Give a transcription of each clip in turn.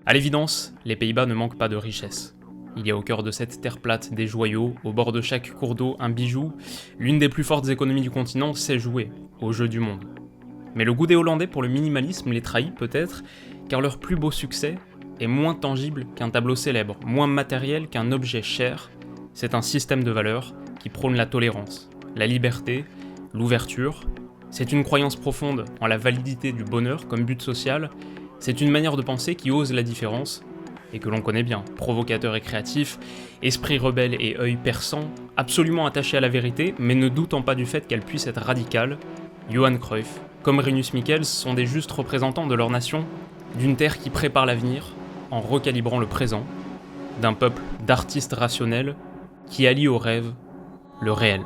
À l'évidence, les Pays-Bas ne manquent pas de richesse. Il y a au cœur de cette terre plate des joyaux, au bord de chaque cours d'eau un bijou. L'une des plus fortes économies du continent sait jouer au jeu du monde. Mais le goût des Hollandais pour le minimalisme les trahit peut-être, car leur plus beau succès est moins tangible qu'un tableau célèbre, moins matériel qu'un objet cher. C'est un système de valeurs qui prône la tolérance, la liberté, l'ouverture. C'est une croyance profonde en la validité du bonheur comme but social. C'est une manière de penser qui ose la différence, et que l'on connaît bien, provocateur et créatif, esprit rebelle et œil perçant, absolument attaché à la vérité, mais ne doutant pas du fait qu'elle puisse être radicale. Johan Cruyff, comme Rinus Michels, sont des justes représentants de leur nation, d'une terre qui prépare l'avenir, en recalibrant le présent, d'un peuple d'artistes rationnels, qui allie au rêve le réel.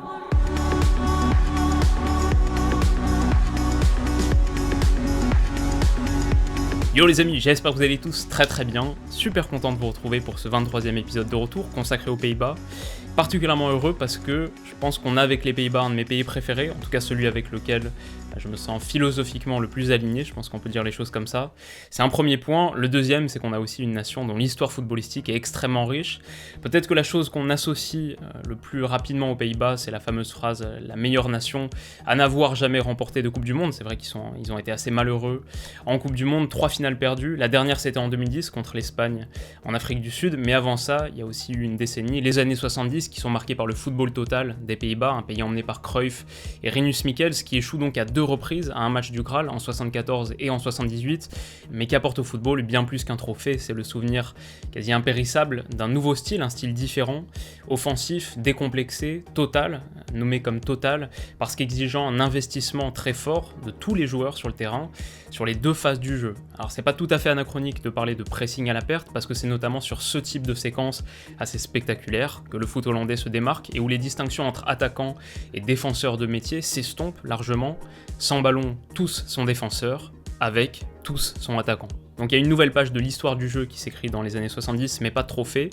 Yo les amis, j'espère que vous allez tous très bien, super content de vous retrouver pour ce 23e épisode de retour consacré aux Pays-Bas. Particulièrement heureux parce que je pense qu'on a avec les Pays-Bas un de mes pays préférés, en tout cas celui avec lequel je me sens philosophiquement le plus aligné, je pense qu'on peut dire les choses comme ça. C'est un premier point. Le deuxième, c'est qu'on a aussi une nation dont l'histoire footballistique est extrêmement riche. Peut-être que la chose qu'on associe le plus rapidement aux Pays-Bas, c'est la fameuse phrase « la meilleure nation à n'avoir jamais remporté de Coupe du Monde ». C'est vrai qu'ils ont été assez malheureux en Coupe du Monde, 3 finales perdues. La dernière, c'était en 2010 contre l'Espagne en Afrique du Sud, mais avant ça, il y a aussi eu une décennie, les années 70, qui sont marquées par le football total des Pays-Bas, un pays emmené par Cruyff et Rinus Michels, qui échoue donc à 2 reprises à un match du Graal en 74 et en 78, mais qu'apporte au football bien plus qu'un trophée, c'est le souvenir quasi impérissable d'un nouveau style, un style différent, offensif, décomplexé, total, nommé comme total, parce qu'exigeant un investissement très fort de tous les joueurs sur le terrain, sur les 2 phases du jeu. Alors c'est pas tout à fait anachronique de parler de pressing à la perte, parce que c'est notamment sur ce type de séquence assez spectaculaire que le foot hollandais se démarque, et où les distinctions entre attaquants et défenseurs de métier s'estompent largement. Sans ballon, tous sont défenseurs, avec tous sont attaquants. Donc il y a une nouvelle page de l'histoire du jeu qui s'écrit dans les années 70, mais pas de trophée.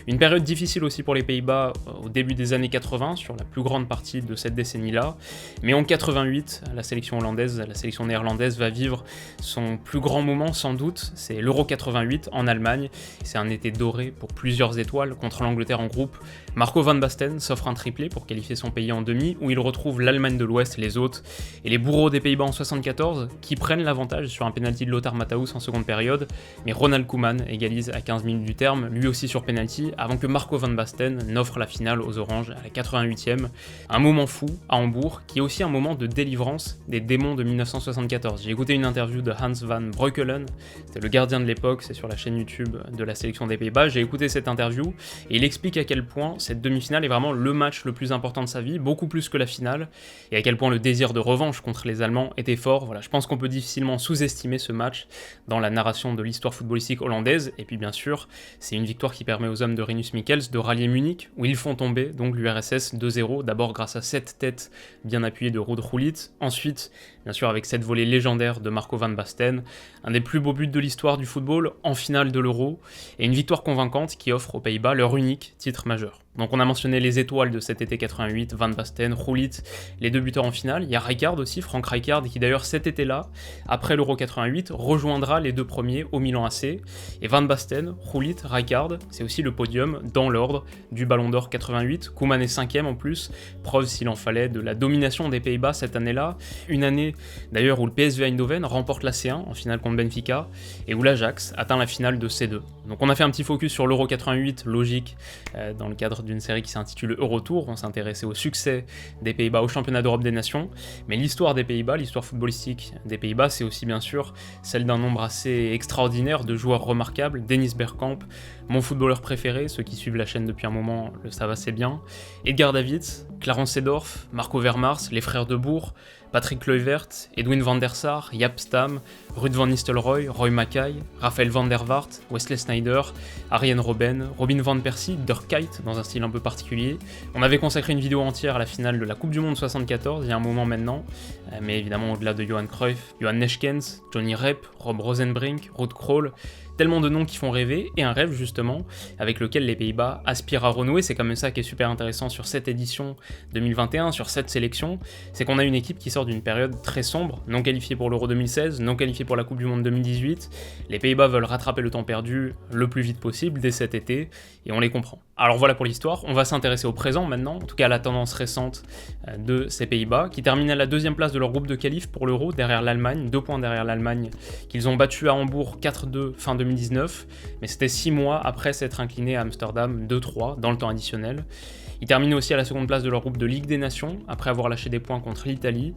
Une période difficile aussi pour les Pays-Bas au début des années 80, sur la plus grande partie de cette décennie-là. Mais en 88, la sélection hollandaise, la sélection néerlandaise va vivre son plus grand moment sans doute, c'est l'Euro 88 en Allemagne. C'est un été doré pour plusieurs étoiles contre l'Angleterre en groupe. Marco van Basten s'offre un triplé pour qualifier son pays en demi, où il retrouve l'Allemagne de l'Ouest, les hôtes, et les bourreaux des Pays-Bas en 74, qui prennent l'avantage sur un pénalty de Lothar Matthäus en seconde période, mais Ronald Koeman égalise à 15 minutes du terme, lui aussi sur penalty, avant que Marco van Basten n'offre la finale aux Oranges à la 88e. Un moment fou à Hambourg, qui est aussi un moment de délivrance des démons de 1974. J'ai écouté une interview de Hans van Breukelen, c'était le gardien de l'époque, c'est sur la chaîne YouTube de la sélection des Pays-Bas. J'ai écouté cette interview et il explique à quel point cette demi-finale est vraiment le match le plus important de sa vie, beaucoup plus que la finale, et à quel point le désir de revanche contre les Allemands était fort. Voilà, je pense qu'on peut difficilement sous-estimer ce match dans la narration de l'histoire footballistique hollandaise, et puis bien sûr, c'est une victoire qui permet aux hommes de Rinus Michels de rallier Munich, où ils font tomber donc l'URSS 2-0, d'abord grâce à 7 têtes bien appuyées de Ruud Gullit, ensuite, bien sûr, avec cette volée légendaire de Marco van Basten, un des plus beaux buts de l'histoire du football en finale de l'Euro, et une victoire convaincante qui offre aux Pays-Bas leur unique titre majeur. Donc on a mentionné les étoiles de cet été 88, Van Basten, Gullit, les 2 buteurs en finale. Il y a Rijkaard aussi, Frank Rijkaard, qui d'ailleurs cet été-là, après l'Euro 88, rejoindra les 2 premiers au Milan AC. Et Van Basten, Gullit, Rijkaard, c'est aussi le podium dans l'ordre du Ballon d'Or 88. Koeman est 5e en plus, preuve s'il en fallait de la domination des Pays-Bas cette année-là. Une année d'ailleurs où le PSV Eindhoven remporte la C1 en finale contre Benfica, et où l'Ajax atteint la finale de C2. Donc on a fait un petit focus sur l'Euro 88, logique, dans le cadre d'une série qui s'intitule Eurotour. On s'intéressait au succès des Pays-Bas au championnat d'Europe des Nations, mais l'histoire des Pays-Bas, l'histoire footballistique des Pays-Bas, c'est aussi bien sûr celle d'un nombre assez extraordinaire de joueurs remarquables. Dennis Bergkamp, mon footballeur préféré, ceux qui suivent la chaîne depuis un moment le savent assez bien, Edgar Davids, Clarence Seedorf, Marco Vermars, les frères de Boer, Patrick Kluivert, Edwin van der Sar, Jaap Stam, Ruud van Nistelrooy, Roy Mackay, Raphaël van der Vaart, Wesley Sneijder, Arjen Robben, Robin van Persie, Dirk Kuyt dans un style un peu particulier. On avait consacré une vidéo entière à la finale de la Coupe du Monde 74, il y a un moment maintenant, mais évidemment au-delà de Johan Cruyff, Johan Neeskens, Johnny Rep, Rob Rosenbrink, Ruud Krol, tellement de noms qui font rêver, et un rêve justement avec lequel les Pays-Bas aspirent à renouer. C'est quand même ça qui est super intéressant sur cette édition 2021, sur cette sélection, c'est qu'on a une équipe qui sort d'une période très sombre, non qualifié pour l'Euro 2016, non qualifié pour la Coupe du Monde 2018. Les Pays-Bas veulent rattraper le temps perdu le plus vite possible dès cet été, et on les comprend. Alors voilà pour l'histoire, on va s'intéresser au présent maintenant, en tout cas à la tendance récente de ces Pays-Bas, qui terminent à la deuxième place de leur groupe de qualif pour l'Euro, derrière l'Allemagne, 2 points derrière l'Allemagne, qu'ils ont battu à Hambourg 4-2 fin 2019, mais c'était 6 mois après s'être inclinés à Amsterdam 2-3 dans le temps additionnel. Ils terminent aussi à la seconde place de leur groupe de Ligue des Nations, après avoir lâché des points contre l'Italie.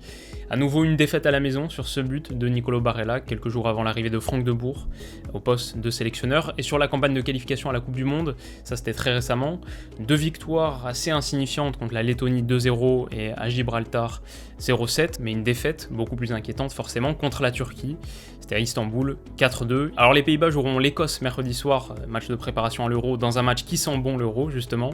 À nouveau une défaite à la maison sur ce but de Nicolo Barella, quelques jours avant l'arrivée de Frank de Boer au poste de sélectionneur. Et sur la campagne de qualification à la Coupe du Monde, ça c'était très récemment, 2 victoires assez insignifiantes contre la Lettonie 2-0 et à Gibraltar 0-7, mais une défaite beaucoup plus inquiétante forcément contre la Turquie. C'était à Istanbul 4-2. Alors les Pays-Bas joueront l'Écosse mercredi soir, match de préparation à l'Euro, dans un match qui sent bon l'Euro justement.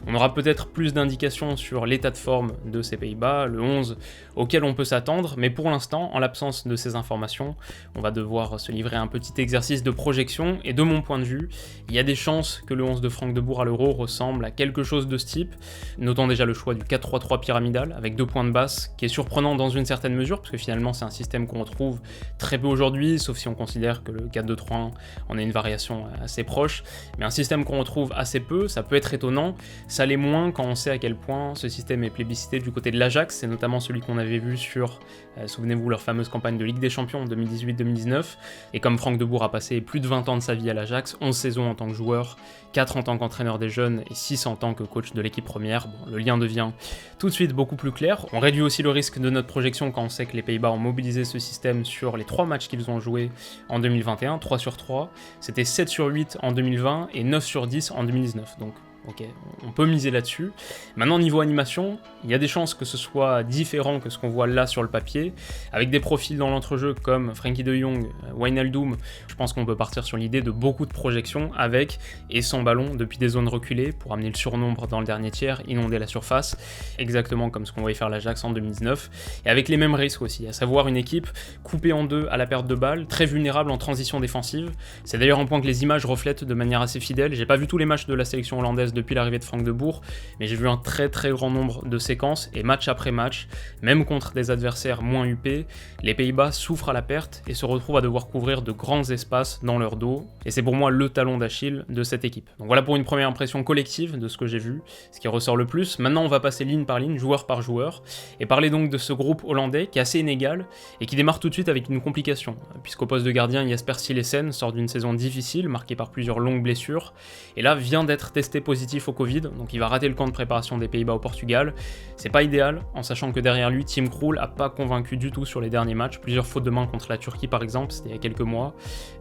On aura peut-être plus d'indications sur l'état de forme de ces Pays-Bas, le 11 auquel on peut s'attendre, mais pour l'instant, en l'absence de ces informations, on va devoir se livrer à un petit exercice de projection, et de mon point de vue, il y a des chances que le 11 de Frank de Boer à l'Euro ressemble à quelque chose de ce type. Notons déjà le choix du 4-3-3 pyramidal, avec 2 points de basse, qui est surprenant dans une certaine mesure, parce que finalement c'est un système qu'on retrouve très peu aujourd'hui, sauf si on considère que le 4-2-3-1 en est une variation assez proche, mais un système qu'on retrouve assez peu, ça peut être étonnant, ça l'est moins quand on sait à quel point ce système est plébiscité du côté de l'Ajax, c'est notamment celui qu'on avait vu sur, souvenez-vous, leur fameuse campagne de Ligue des Champions en 2018-2019, et comme Frank de Boer a passé plus de 20 ans de sa vie à l'Ajax, 11 saisons en tant que joueur, 4 en tant qu'entraîneur des jeunes et 6 en tant que coach de l'équipe première, bon, le lien devient tout de suite beaucoup plus clair. On réduit aussi le risque de notre projection quand on sait que les Pays-Bas ont mobilisé ce système sur les 3 matchs qu'ils ont joués en 2021, 3 sur 3, c'était 7 sur 8 en 2020 et 9 sur 10 en 2019, donc ok, on peut miser là-dessus. Maintenant, niveau animation, il y a des chances que ce soit différent que ce qu'on voit là sur le papier, avec des profils dans l'entrejeu comme Frenkie de Jong, Wijnaldum. Je pense qu'on peut partir sur l'idée de beaucoup de projections avec et sans ballon depuis des zones reculées pour amener le surnombre dans le dernier tiers, inonder la surface, exactement comme ce qu'on voyait faire l'Ajax en 2019, et avec les mêmes risques aussi, à savoir une équipe coupée en deux à la perte de balles, très vulnérable en transition défensive. C'est d'ailleurs un point que les images reflètent de manière assez fidèle. J'ai pas vu tous les matchs de la sélection hollandaise depuis l'arrivée de Frank de Boer, mais j'ai vu un très grand nombre de séquences, et match après match, même contre des adversaires moins huppés, les Pays-Bas souffrent à la perte et se retrouvent à devoir couvrir de grands espaces dans leur dos, et c'est pour moi le talon d'Achille de cette équipe. Donc voilà pour une première impression collective de ce que j'ai vu, ce qui ressort le plus. Maintenant on va passer ligne par ligne, joueur par joueur, et parler donc de ce groupe hollandais qui est assez inégal, et qui démarre tout de suite avec une complication, puisqu'au poste de gardien, Jasper Cillessen sort d'une saison difficile, marquée par plusieurs longues blessures, et là vient d'être testé positif au Covid, donc il va rater le camp de préparation des Pays-Bas au Portugal. C'est pas idéal, en sachant que derrière lui, Tim Krul a pas convaincu du tout sur les derniers matchs, plusieurs fautes de main contre la Turquie par exemple, c'était il y a quelques mois.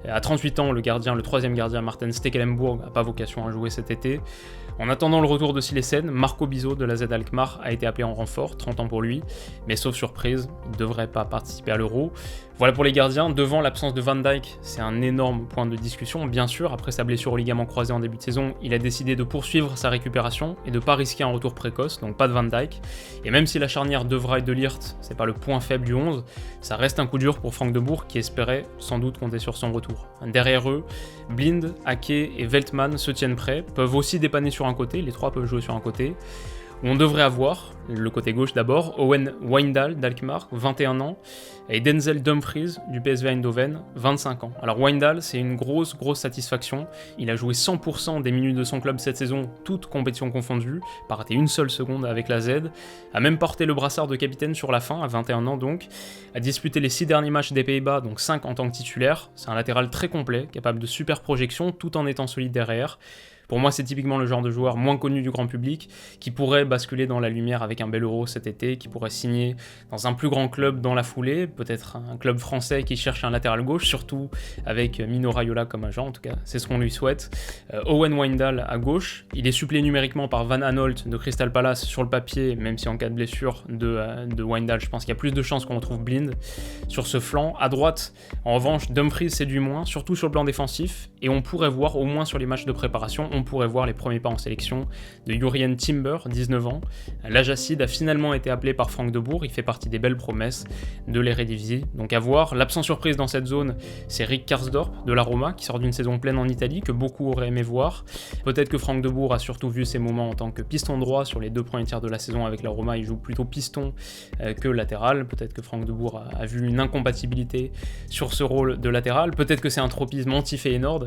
À 38 ans, le troisième gardien Marten Stekelenburg n'a pas vocation à jouer cet été. En attendant le retour de Cillessen, Marco Bizot de la Z Alkmaar a été appelé en renfort, 30 ans pour lui, mais sauf surprise, il ne devrait pas participer à l'Euro. Voilà pour les gardiens. Devant, l'absence de Van Dijk, c'est un énorme point de discussion, bien sûr. Après sa blessure au ligament croisé en début de saison, il a décidé de poursuivre sa récupération et de ne pas risquer un retour précoce, donc pas de Van Dijk. Et même si la charnière de Vrij de Ligt, c'est pas le point faible du 11, ça reste un coup dur pour Frank de Boer qui espérait sans doute compter sur son retour. Derrière eux, Blind, Ake et Veltman se tiennent prêts, peuvent aussi dépanner sur un côté, les 3 peuvent jouer sur un côté. On devrait avoir, le côté gauche d'abord, Owen Wijndal d'Alkmaar, 21 ans, et Denzel Dumfries du PSV Eindhoven, 25 ans. Alors Wijndal, c'est une grosse satisfaction. Il a joué 100% des minutes de son club cette saison, toutes compétitions confondues, pas raté une seule seconde avec la Z, a même porté le brassard de capitaine sur la fin, à 21 ans donc, a disputé les 6 derniers matchs des Pays-Bas, donc 5 en tant que titulaire. C'est un latéral très complet, capable de super projection, tout en étant solide derrière. Pour moi, c'est typiquement le genre de joueur moins connu du grand public, qui pourrait basculer dans la lumière avec un bel Euro cet été, qui pourrait signer dans un plus grand club dans la foulée, peut-être un club français qui cherche un latéral gauche, surtout avec Mino Raiola comme agent, en tout cas, c'est ce qu'on lui souhaite. Owen Wijndal à gauche, il est suppléé numériquement par Van Aanholt de Crystal Palace sur le papier, même si en cas de blessure de Wijndal, je pense qu'il y a plus de chances qu'on retrouve Blind sur ce flanc. À droite, en revanche, Dumfries séduit moins, surtout sur le plan défensif, et on pourrait voir, au moins sur les matchs de préparation, on pourrait voir les premiers pas en sélection de Jurrien Timber, 19 ans, l'Ajax Jacid a finalement été appelé par Frank de Boer, il fait partie des belles promesses de l'Eredivisie. Donc à voir, l'absence surprise dans cette zone, c'est Rick Karsdorp de la Roma, qui sort d'une saison pleine en Italie, que beaucoup auraient aimé voir. Peut-être que Frank de Boer a surtout vu ses moments en tant que piston droit sur les 2 premiers tiers de la saison avec la Roma, il joue plutôt piston que latéral. Peut-être que Frank de Boer a vu une incompatibilité sur ce rôle de latéral. Peut-être que c'est un tropisme anti-Feyenoord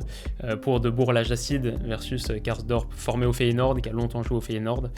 pour de Boer la Jacid versus Karsdorp formé au Feyenoord, qui a longtemps joué au Feyenoord.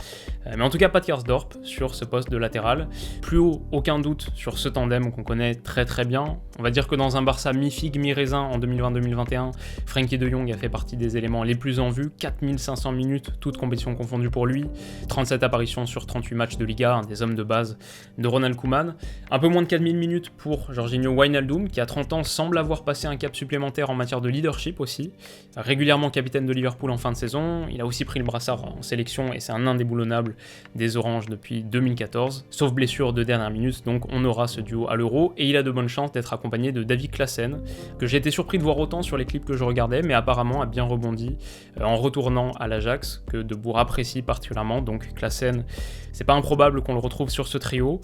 Mais en tout cas, pas de Karsdorp sur ce poste de latéral. Plus haut, aucun doute sur ce tandem qu'on connaît très très bien. On va dire que dans un Barça mi-figue, mi-raisin en 2020-2021, Frenkie de Jong a fait partie des éléments les plus en vue. 4500 minutes, toutes compétitions confondues pour lui. 37 apparitions sur 38 matchs de Liga, un des hommes de base de Ronald Koeman. Un peu moins de 4000 minutes pour Georginio Wijnaldum, qui à 30 ans semble avoir passé un cap supplémentaire en matière de leadership aussi. Régulièrement capitaine de Liverpool en fin de saison, il a aussi pris le brassard en sélection et c'est un indéboulonnable des Oranges depuis 2014. Sauf blessure de dernière minute, donc on aura ce duo à l'Euro et il a de bonnes chances d'être accompagné de David Klaassen, que j'ai été surpris de voir autant sur les clips que je regardais, mais apparemment a bien rebondi en retournant à l'Ajax, que De Boer apprécie particulièrement, donc Klaassen, c'est pas improbable qu'on le retrouve sur ce trio.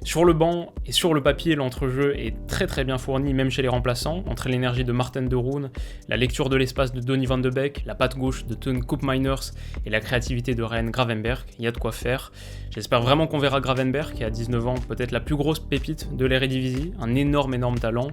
Sur le banc et sur le papier, l'entrejeu est très très bien fourni, même chez les remplaçants, entre l'énergie de Marten de Roon, la lecture de l'espace de Donny van de Beek, la patte gauche de Teun Koopmeiners et la créativité de Ryan Gravenberch, il y a de quoi faire. J'espère vraiment qu'on verra Gravenberch, qui a 19 ans, peut-être la plus grosse pépite de l'Eredivisie, un énorme talent.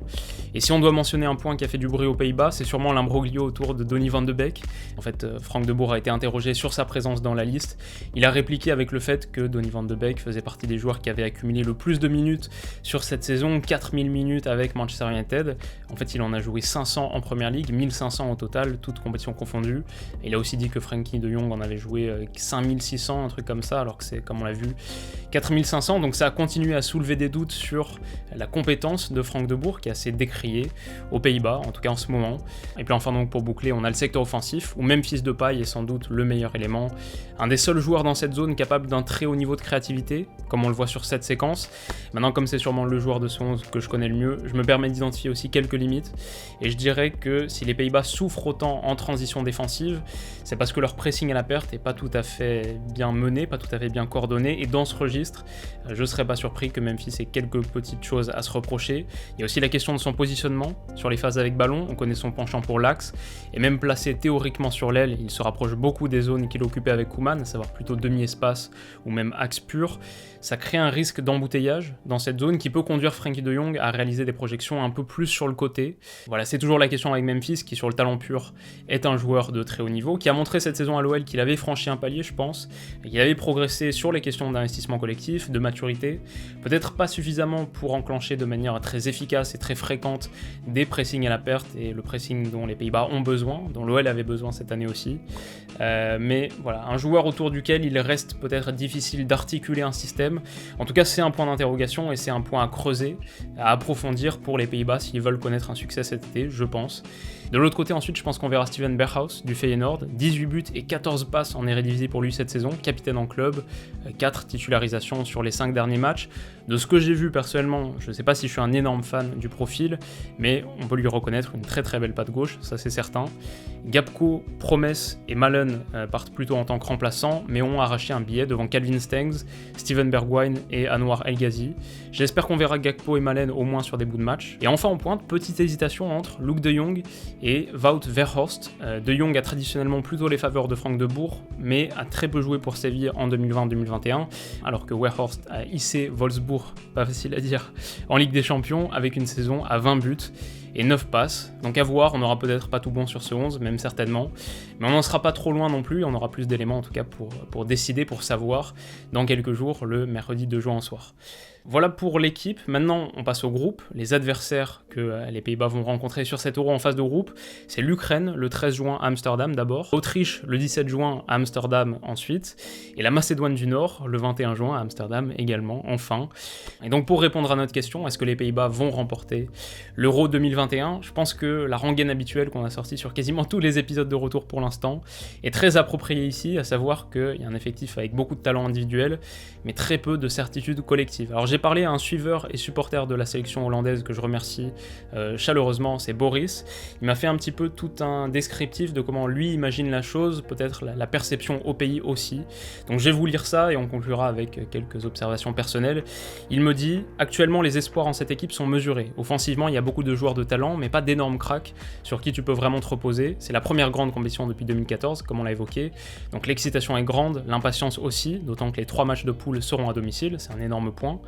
Et si on doit mentionner un point qui a fait du bruit aux Pays-Bas, c'est sûrement l'imbroglio autour de Donny van de Beek. En fait, Frank de Boer a été interrogé sur sa présence dans la liste. Il a répliqué avec le fait que Donny van de Beek faisait partie des joueurs qui avaient accumulé le plus de minutes sur cette saison, 4000 minutes avec Manchester United. En fait, il en a joué 500 en Première Ligue, 1500 au total, toutes compétitions confondues. Et il a aussi dit que Frenkie de Jong en avait joué 5600, un truc comme ça, alors que c'est, comme on l'a vu, 4500. Donc ça a continué à soulever des doutes sur la compétence de Frank de Boer, qui est assez décrié aux Pays-Bas, en tout cas en ce moment. Et puis enfin, donc pour boucler, on a le secteur offensif, où Memphis Depay est sans doute le meilleur élément. Un des seuls joueurs dans cette zone capable d'un très haut niveau de créativité, comme on le voit sur cette séquence. Maintenant, comme c'est sûrement le joueur de ce 11 que je connais le mieux, je me permets d'identifier aussi quelques limites. Et je dirais que si les Pays-Bas souffrent autant en transition défensive, c'est parce que leur pressing à la perte n'est pas tout à fait bien mené, pas tout à fait bien coordonné. Et dans ce registre, je ne serais pas surpris que Memphis ait quelques petites choses à se reprocher. Il y a aussi la question de son positionnement sur les phases avec ballon. On connaît son penchant pour l'axe. Et même placé théoriquement sur l'aile, il se rapproche beaucoup des zones qu'il occupait avec Koeman, à savoir plutôt demi-espace ou même axe pur. Ça crée un risque d'embouteillage dans cette zone qui peut conduire Frenkie de Jong à réaliser des projections un peu plus sur le côté. Voilà, c'est toujours la question avec Memphis, qui sur le talent pur est un joueur de très haut niveau, qui a montré cette saison à l'OL qu'il avait franchi un palier, je pense, et qu'il avait progressé sur les questions d'investissement collectif, de maturité, peut-être pas suffisamment pour enclencher de manière très efficace et très fréquente des pressings à la perte, et le pressing dont les Pays-Bas ont besoin, dont l'OL avait besoin cette année aussi. Mais voilà, un joueur autour duquel il reste peut-être difficile d'articuler un système. En tout cas, c'est un point d'interrogation et c'est un point à creuser, à approfondir pour les Pays-Bas s'ils veulent connaître un succès cet été, je pense. De l'autre côté, ensuite, je pense qu'on verra Steven Berghuis du Feyenoord, 18 buts et 14 passes en Eredivisie pour lui cette saison, capitaine en club, 4 titularisations sur les 5 derniers matchs. De ce que j'ai vu personnellement, je ne sais pas si je suis un énorme fan du profil, mais on peut lui reconnaître une très très belle patte gauche, ça c'est certain. Gakpo, Promes et Malen partent plutôt en tant que remplaçants, mais ont arraché un billet devant Calvin Stengs, Steven Bergwijn et Anwar El Ghazi. J'espère qu'on verra Gakpo et Malen au moins sur des bouts de match. Et enfin en pointe, petite hésitation entre Luuk de Jong et Wout Weghorst. De Jong a traditionnellement plutôt les faveurs de Frank de Boer, mais a très peu joué pour Séville en 2020-2021, alors que Weghorst a hissé Wolfsburg, pas facile à dire, en Ligue des Champions avec une saison à 20 buts et 9 passes. Donc à voir, on n'aura peut-être pas tout bon sur ce 11, même certainement, mais on n'en sera pas trop loin non plus, on aura plus d'éléments en tout cas pour décider, pour savoir dans quelques jours, le mercredi 2 juin en soir. Voilà pour l'équipe. Maintenant, on passe au groupe. Les adversaires que les Pays-Bas vont rencontrer sur cet Euro en phase de groupe, c'est l'Ukraine le 13 juin à Amsterdam d'abord, Autriche le 17 juin à Amsterdam ensuite, et la Macédoine du Nord le 21 juin à Amsterdam également, enfin. Et donc pour répondre à notre question, est-ce que les Pays-Bas vont remporter l'Euro 2021 ? Je pense que la rengaine habituelle qu'on a sortie sur quasiment tous les épisodes de retour pour l'instant est très appropriée ici, à savoir qu'il y a un effectif avec beaucoup de talent individuel, mais très peu de certitude collective. Alors j'ai parlé à un suiveur et supporter de la sélection hollandaise que je remercie chaleureusement, c'est Boris. Il m'a fait un petit peu tout un descriptif de comment lui imagine la chose, peut-être la perception au pays aussi. Donc je vais vous lire ça et on conclura avec quelques observations personnelles. Il me dit « Actuellement, les espoirs en cette équipe sont mesurés. Offensivement, il y a beaucoup de joueurs de talent, mais pas d'énormes cracks sur qui tu peux vraiment te reposer. C'est la première grande compétition depuis 2014, comme on l'a évoqué. Donc l'excitation est grande, l'impatience aussi, d'autant que les 3 matchs de poule seront à domicile, c'est un énorme point.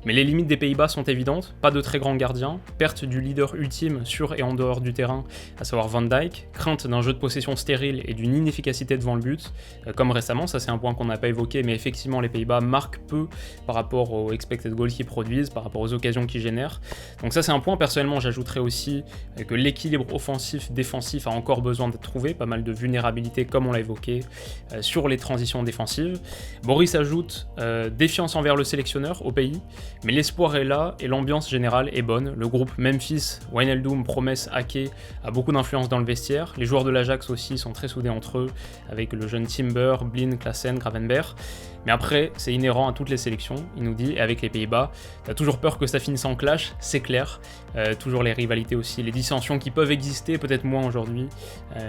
Mais les limites des Pays-Bas sont évidentes, pas de très grands gardiens, perte du leader ultime sur et en dehors du terrain, à savoir Van Dijk, crainte d'un jeu de possession stérile et d'une inefficacité devant le but, comme récemment, ça c'est un point qu'on n'a pas évoqué, mais effectivement les Pays-Bas marquent peu par rapport aux expected goals qu'ils produisent, par rapport aux occasions qu'ils génèrent. Donc ça c'est un point, personnellement j'ajouterais aussi que l'équilibre offensif-défensif a encore besoin d'être trouvé, pas mal de vulnérabilité comme on l'a évoqué sur les transitions défensives. Boris ajoute défiance envers le sélectionneur au pays, mais l'espoir est là et l'ambiance générale est bonne. Le groupe Memphis, Wijnaldum, Promes, Ake a beaucoup d'influence dans le vestiaire. Les joueurs de l'Ajax aussi sont très soudés entre eux, avec le jeune Timber, Blind, Klaassen, Gravenberch. Mais après, c'est inhérent à toutes les sélections, il nous dit, et avec les Pays-Bas, t'as toujours peur que ça finisse en clash, c'est clair. Toujours les rivalités aussi, les dissensions qui peuvent exister, peut-être moins aujourd'hui,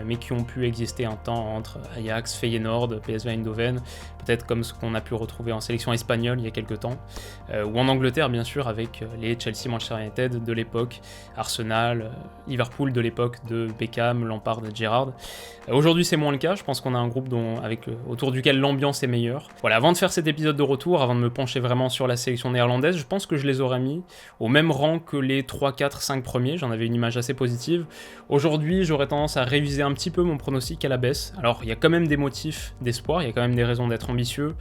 mais qui ont pu exister un temps entre Ajax, Feyenoord, PSV Eindhoven, peut-être comme ce qu'on a pu retrouver en sélection espagnole il y a quelques temps, ou en Angleterre bien sûr avec les Chelsea, Manchester United de l'époque, Arsenal, Liverpool de l'époque de Beckham, Lampard, Gerrard. Aujourd'hui c'est moins le cas, je pense qu'on a un groupe autour duquel l'ambiance est meilleure. Voilà, avant de faire cet épisode de retour, avant de me pencher vraiment sur la sélection néerlandaise, je pense que je les aurais mis au même rang que les 3, 4, 5 premiers, j'en avais une image assez positive. Aujourd'hui, j'aurais tendance à réviser un petit peu mon pronostic à la baisse. Alors, il y a quand même des motifs d'espoir, il y a quand même des raisons d'être ambitieux.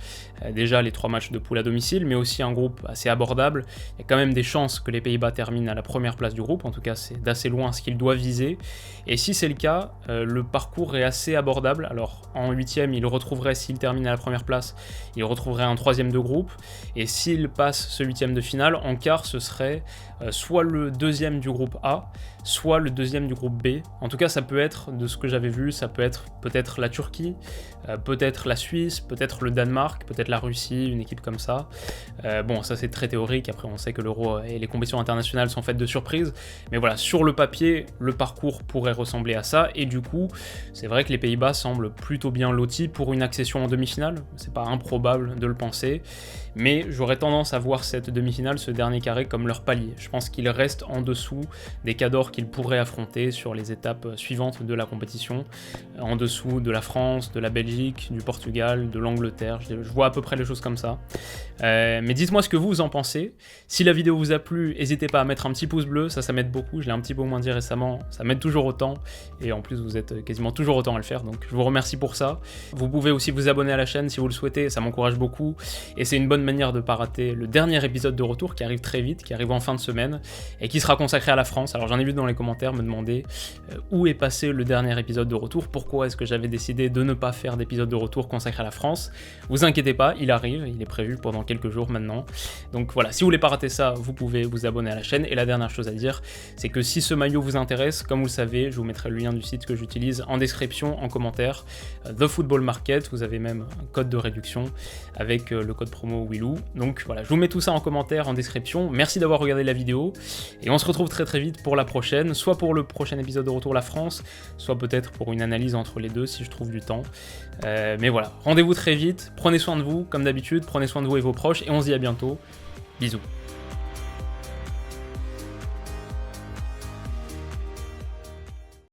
Déjà, les 3 matchs de poule à domicile, mais aussi un groupe assez abordable. Il y a quand même des chances que les Pays-Bas terminent à la première place du groupe, en tout cas, c'est d'assez loin ce qu'ils doivent viser. Et si c'est le cas, le parcours est assez abordable. Alors, en 8ème, il retrouverait, s'il termine à la première place, il retrouverait un 3ème de groupe. Et s'il passe ce 8ème de finale, en quart, ce serait soit le 2ème du groupe A, soit le 2ème du groupe B. En tout cas, ça peut être, de ce que j'avais vu, ça peut être peut-être la Turquie, peut-être la Suisse, peut-être le Danemark, peut-être la Russie, une équipe comme ça. Bon, ça c'est très théorique, après on sait que l'Euro et les compétitions internationales sont faites de surprises, mais voilà, sur le papier, le parcours pourrait ressembler à ça, et du coup, c'est vrai que les Pays-Bas semblent plutôt bien lotis pour une accession en demi-finale, c'est pas improbable de le penser, mais j'aurais tendance à voir cette demi-finale, ce dernier carré, comme leur palier. Je pense qu'ils restent en dessous des cadors qu'ils pourraient affronter sur les étapes suivantes de la compétition, en dessous de la France, de la Belgique, du Portugal, de l'Angleterre, je vois à peu près les choses comme ça. Mais dites-moi ce que vous en pensez. Si la vidéo vous a plu, n'hésitez pas à mettre un petit pouce bleu, ça m'aide beaucoup, je l'ai un petit peu moins dit récemment, ça m'aide toujours autant, et en plus vous êtes quasiment toujours autant à le faire, donc je vous remercie pour ça. Vous pouvez aussi vous abonner à la chaîne si vous le souhaitez, ça m'encourage beaucoup, et c'est une bonne manière de ne pas rater le dernier épisode de retour qui arrive très vite, qui arrive en fin de semaine, et qui sera consacré à la France. Alors j'en ai vu dans les commentaires me demander où est passé le dernier épisode de retour, pourquoi est-ce que j'avais décidé de ne pas faire d'épisode de retour consacré à la France. Vous inquiétez pas, il arrive, il est prévu pendant quelques jours maintenant. Donc voilà, si vous voulez pas rater ça, vous pouvez vous abonner à la chaîne. Et la dernière chose à dire, c'est que si ce maillot vous intéresse, comme vous le savez, je vous mettrai le lien du site que j'utilise en description, en commentaire. The Football Market, vous avez même un code de réduction avec le code promo Willou. Donc voilà, je vous mets tout ça en commentaire, en description. Merci d'avoir regardé la vidéo, et on se retrouve très très vite pour la prochaine, soit pour le prochain épisode de Retour la France, soit peut-être pour une analyse entre les deux si je trouve du temps. Mais voilà, rendez-vous très vite, prenez soin de vous comme d'habitude, prenez soin de vous et vos proches, et on se dit à bientôt. Bisous.